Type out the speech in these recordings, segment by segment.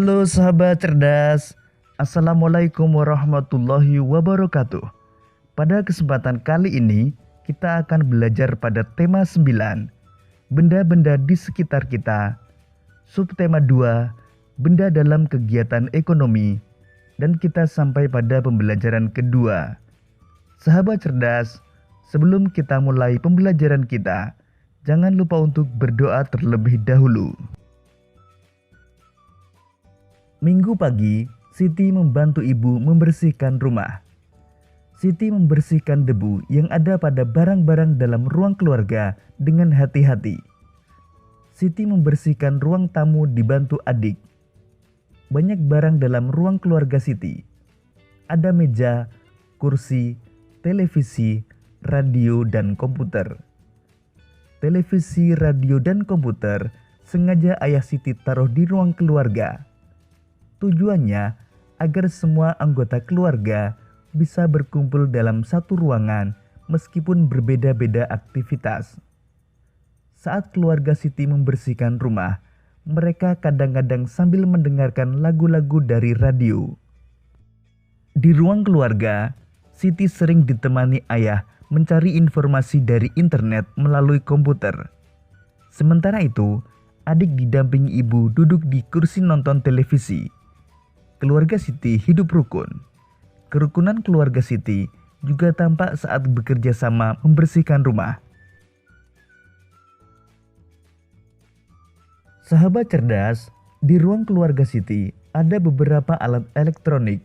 Halo sahabat cerdas, Assalamualaikum warahmatullahi wabarakatuh. Pada kesempatan kali ini, kita akan belajar pada tema 9, benda-benda di sekitar kita. Subtema 2, benda dalam kegiatan ekonomi. Dan kita sampai pada pembelajaran kedua. Sahabat cerdas, sebelum kita mulai pembelajaran kita, jangan lupa untuk berdoa terlebih dahulu. Minggu pagi, Siti membantu ibu membersihkan rumah. Siti membersihkan debu yang ada pada barang-barang dalam ruang keluarga dengan hati-hati. Siti membersihkan ruang tamu dibantu adik. Banyak barang dalam ruang keluarga Siti. Ada meja, kursi, televisi, radio, dan komputer. Televisi, radio, dan komputer sengaja ayah Siti taruh di ruang keluarga. Tujuannya agar semua anggota keluarga bisa berkumpul dalam satu ruangan meskipun berbeda-beda aktivitas. Saat keluarga Siti membersihkan rumah, mereka kadang-kadang sambil mendengarkan lagu-lagu dari radio. Di ruang keluarga, Siti sering ditemani ayah mencari informasi dari internet melalui komputer. Sementara itu, adik didampingi ibu duduk di kursi nonton televisi. Keluarga Siti hidup rukun. Kerukunan keluarga Siti juga tampak saat bekerja sama membersihkan rumah. Sahabat cerdas, di ruang keluarga Siti ada beberapa alat elektronik.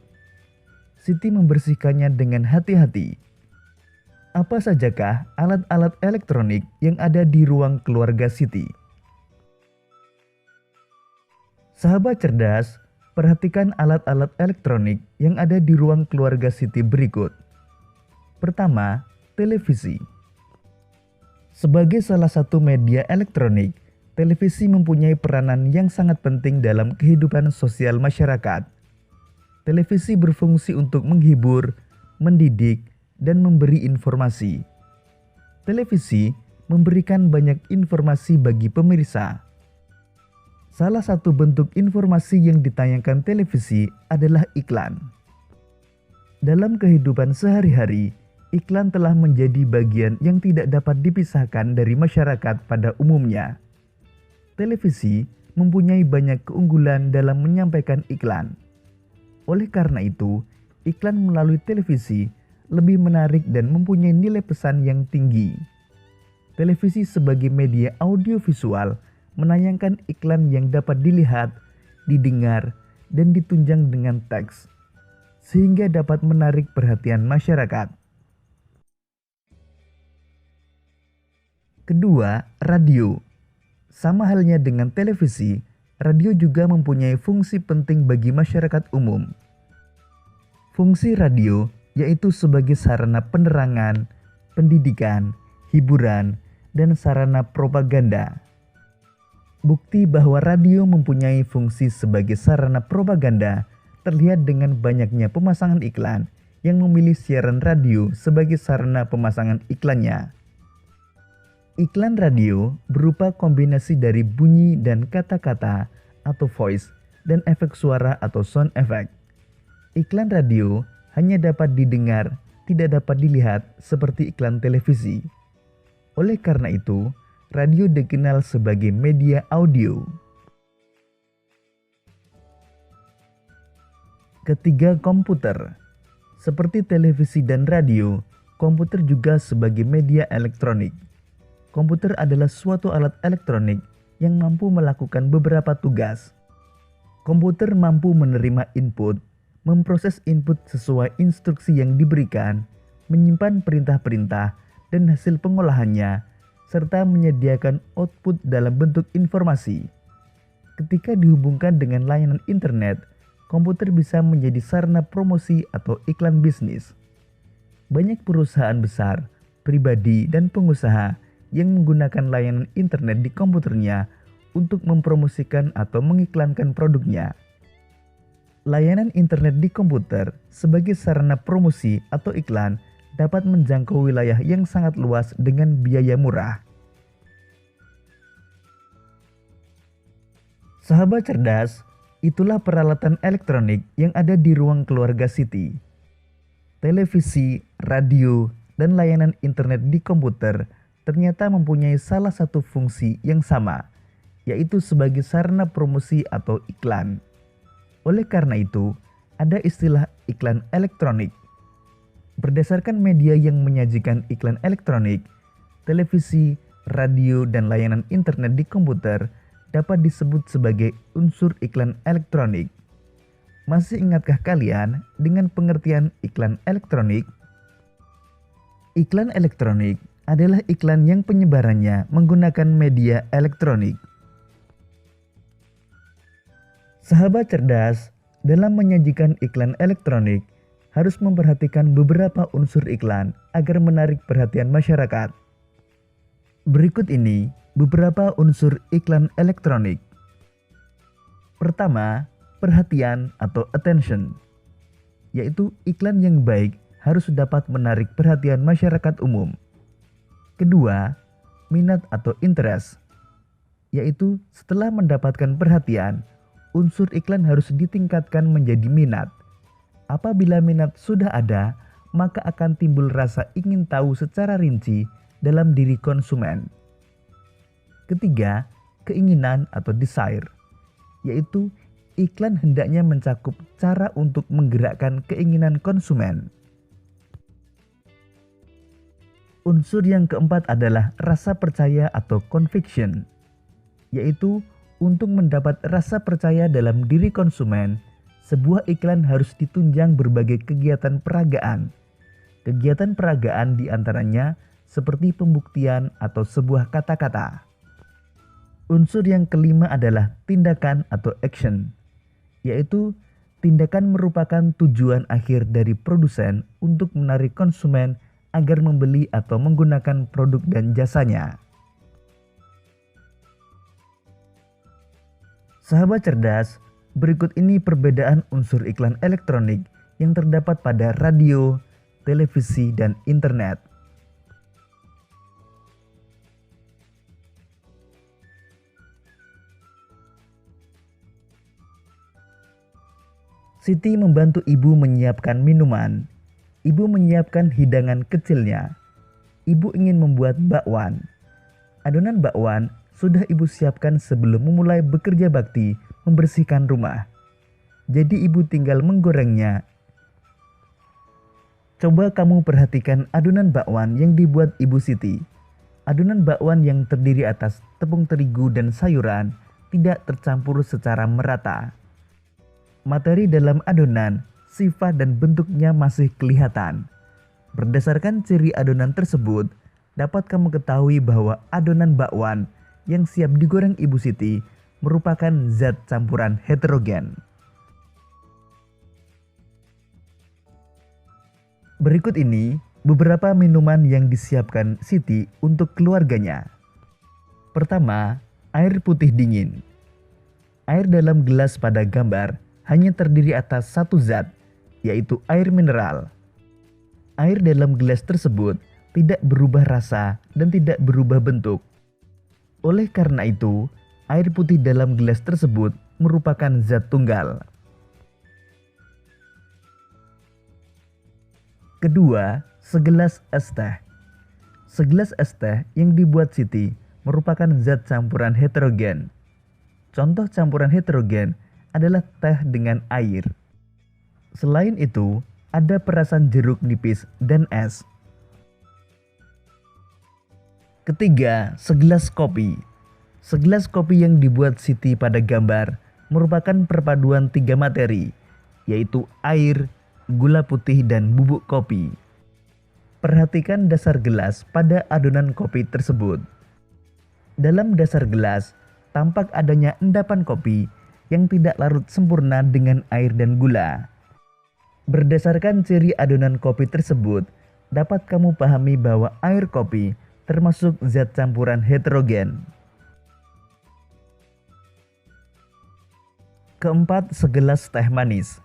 Siti membersihkannya dengan hati-hati. Apa sajakah alat-alat elektronik yang ada di ruang keluarga Siti? Sahabat cerdas, perhatikan alat-alat elektronik yang ada di ruang keluarga Siti berikut. Pertama, televisi. Sebagai salah satu media elektronik, televisi mempunyai peranan yang sangat penting dalam kehidupan sosial masyarakat. Televisi berfungsi untuk menghibur, mendidik, dan memberi informasi. Televisi memberikan banyak informasi bagi pemirsa. Salah satu bentuk informasi yang ditayangkan televisi adalah iklan. Dalam kehidupan sehari-hari, iklan telah menjadi bagian yang tidak dapat dipisahkan dari masyarakat pada umumnya. Televisi mempunyai banyak keunggulan dalam menyampaikan iklan. Oleh karena itu, iklan melalui televisi lebih menarik dan mempunyai nilai pesan yang tinggi. Televisi sebagai media audiovisual menayangkan iklan yang dapat dilihat, didengar, dan ditunjang dengan teks, sehingga dapat menarik perhatian masyarakat. Kedua, radio. Sama halnya dengan televisi, radio juga mempunyai fungsi penting bagi masyarakat umum. Fungsi radio yaitu sebagai sarana penerangan, pendidikan, hiburan, dan sarana propaganda. Bukti bahwa radio mempunyai fungsi sebagai sarana propaganda terlihat dengan banyaknya pemasangan iklan yang memilih siaran radio sebagai sarana pemasangan iklannya. Iklan radio berupa kombinasi dari bunyi dan kata-kata atau voice dan efek suara atau sound effect. Iklan radio hanya dapat didengar, tidak dapat dilihat seperti iklan televisi. Oleh karena itu, radio dikenal sebagai media audio. Ketiga, komputer. Seperti televisi dan radio, komputer juga sebagai media elektronik. Komputer adalah suatu alat elektronik yang mampu melakukan beberapa tugas. Komputer mampu menerima input, memproses input sesuai instruksi yang diberikan, menyimpan perintah-perintah dan hasil pengolahannya, serta menyediakan output dalam bentuk informasi. Ketika dihubungkan dengan layanan internet, komputer bisa menjadi sarana promosi atau iklan bisnis. Banyak perusahaan besar, pribadi, dan pengusaha yang menggunakan layanan internet di komputernya untuk mempromosikan atau mengiklankan produknya. Layanan internet di komputer sebagai sarana promosi atau iklan dapat menjangkau wilayah yang sangat luas dengan biaya murah. Sahabat cerdas, Itulah peralatan elektronik yang ada di ruang keluarga Siti. Televisi, radio, dan layanan internet di komputer ternyata mempunyai salah satu fungsi yang sama, yaitu sebagai sarana promosi atau iklan. Oleh karena itu, ada istilah iklan elektronik. Berdasarkan media yang menyajikan iklan elektronik, televisi, radio, dan layanan internet di komputer dapat disebut sebagai unsur iklan elektronik. Masih ingatkah kalian dengan pengertian iklan elektronik? Iklan elektronik adalah iklan yang penyebarannya menggunakan media elektronik. Sahabat cerdas, dalam menyajikan iklan elektronik harus memperhatikan beberapa unsur iklan agar menarik perhatian masyarakat. Berikut ini beberapa unsur iklan elektronik. Pertama, perhatian atau attention, yaitu iklan yang baik harus dapat menarik perhatian masyarakat umum. Kedua, minat atau interest, yaitu setelah mendapatkan perhatian, unsur iklan harus ditingkatkan menjadi minat. Apabila minat sudah ada, maka akan timbul rasa ingin tahu secara rinci dalam diri konsumen. Ketiga, keinginan atau desire, yaitu iklan hendaknya mencakup cara untuk menggerakkan keinginan konsumen. Unsur yang keempat adalah rasa percaya atau conviction, yaitu untuk mendapat rasa percaya dalam diri konsumen, sebuah iklan harus ditunjang berbagai kegiatan peragaan. Kegiatan peragaan diantaranya seperti pembuktian atau sebuah kata-kata. Unsur yang kelima adalah tindakan atau action, yaitu tindakan merupakan tujuan akhir dari produsen untuk menarik konsumen agar membeli atau menggunakan produk dan jasanya. Sahabat cerdas, berikut ini perbedaan unsur iklan elektronik yang terdapat pada radio, televisi, dan internet. Siti membantu ibu menyiapkan minuman. Ibu menyiapkan hidangan kecilnya. Ibu ingin membuat bakwan. Adonan bakwan sudah ibu siapkan sebelum memulai bekerja bakti membersihkan rumah. Jadi ibu tinggal menggorengnya. Coba kamu perhatikan adonan bakwan yang dibuat Ibu Siti. Adonan bakwan yang terdiri atas tepung terigu dan sayuran tidak tercampur secara merata. Materi dalam adonan, sifat dan bentuknya masih kelihatan. Berdasarkan ciri adonan tersebut, dapat kamu ketahui bahwa adonan bakwan yang siap digoreng Ibu Siti merupakan zat campuran heterogen. Berikut ini beberapa minuman yang disiapkan Siti untuk keluarganya. Pertama, air putih dingin. Air dalam gelas pada gambar hanya terdiri atas satu zat, yaitu air mineral. Air dalam gelas tersebut tidak berubah rasa dan tidak berubah bentuk. Oleh karena itu, air putih dalam gelas tersebut merupakan zat tunggal. Kedua, segelas es teh. Segelas es teh yang dibuat Siti merupakan zat campuran heterogen. Contoh campuran heterogen adalah teh dengan air. Selain itu, ada perasan jeruk nipis dan es. Ketiga, segelas kopi. Segelas kopi yang dibuat Siti pada gambar merupakan perpaduan tiga materi, yaitu air, gula putih, dan bubuk kopi. Perhatikan dasar gelas pada adonan kopi tersebut. Dalam dasar gelas, tampak adanya endapan kopi yang tidak larut sempurna dengan air dan gula. Berdasarkan ciri adonan kopi tersebut, dapat kamu pahami bahwa air kopi termasuk zat campuran heterogen. Keempat, segelas teh manis.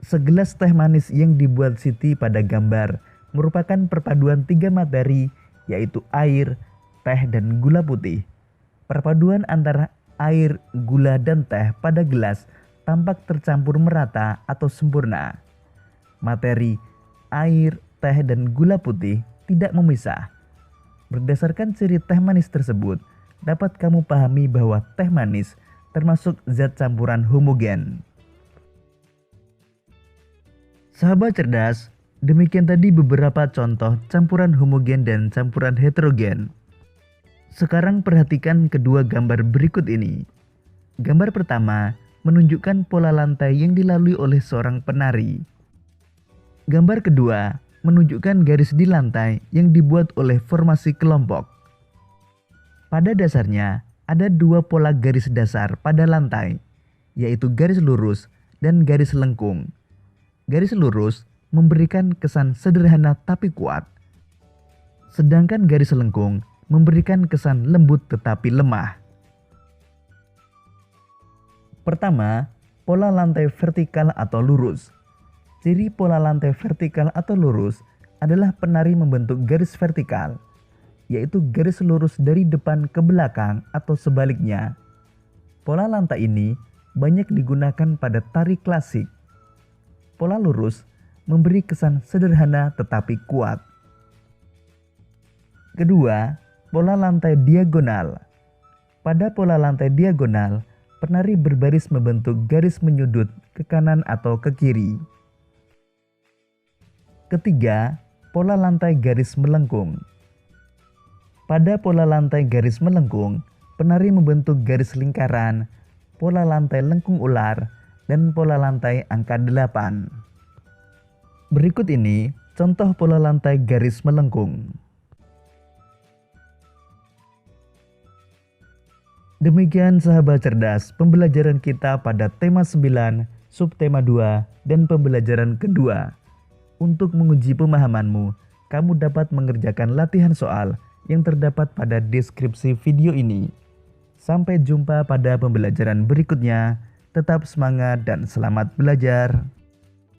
Segelas teh manis yang dibuat Siti pada gambar merupakan perpaduan tiga materi, yaitu air, teh, dan gula putih. Perpaduan antara air, gula, dan teh pada gelas tampak tercampur merata atau sempurna. Materi, air, teh, dan gula putih tidak memisah. Berdasarkan ciri teh manis tersebut, dapat kamu pahami bahwa teh manis termasuk zat campuran homogen. Sahabat cerdas, demikian tadi beberapa contoh campuran homogen dan campuran heterogen. Sekarang perhatikan kedua gambar berikut ini. Gambar pertama menunjukkan pola lantai yang dilalui oleh seorang penari. Gambar kedua menunjukkan garis di lantai yang dibuat oleh formasi kelompok. Pada dasarnya, ada dua pola garis dasar pada lantai, yaitu garis lurus dan garis lengkung. Garis lurus memberikan kesan sederhana tapi kuat, sedangkan garis lengkung memberikan kesan lembut tetapi lemah. Pertama, pola lantai vertikal atau lurus. Ciri pola lantai vertikal atau lurus adalah penari membentuk garis vertikal, yaitu garis lurus dari depan ke belakang atau sebaliknya. Pola lantai ini banyak digunakan pada tari klasik. Pola lurus memberi kesan sederhana tetapi kuat. Kedua, pola lantai diagonal. Pada pola lantai diagonal, penari berbaris membentuk garis menyudut ke kanan atau ke kiri. Ketiga, pola lantai garis melengkung. Pada pola lantai garis melengkung, penari membentuk garis lingkaran, pola lantai lengkung ular, dan pola lantai angka 8. Berikut ini contoh pola lantai garis melengkung. Demikian sahabat cerdas pembelajaran kita pada tema 9, subtema 2, dan pembelajaran kedua. Untuk menguji pemahamanmu, kamu dapat mengerjakan latihan soal yang terdapat pada deskripsi video ini. Sampai jumpa pada pembelajaran berikutnya. Tetap semangat dan selamat belajar.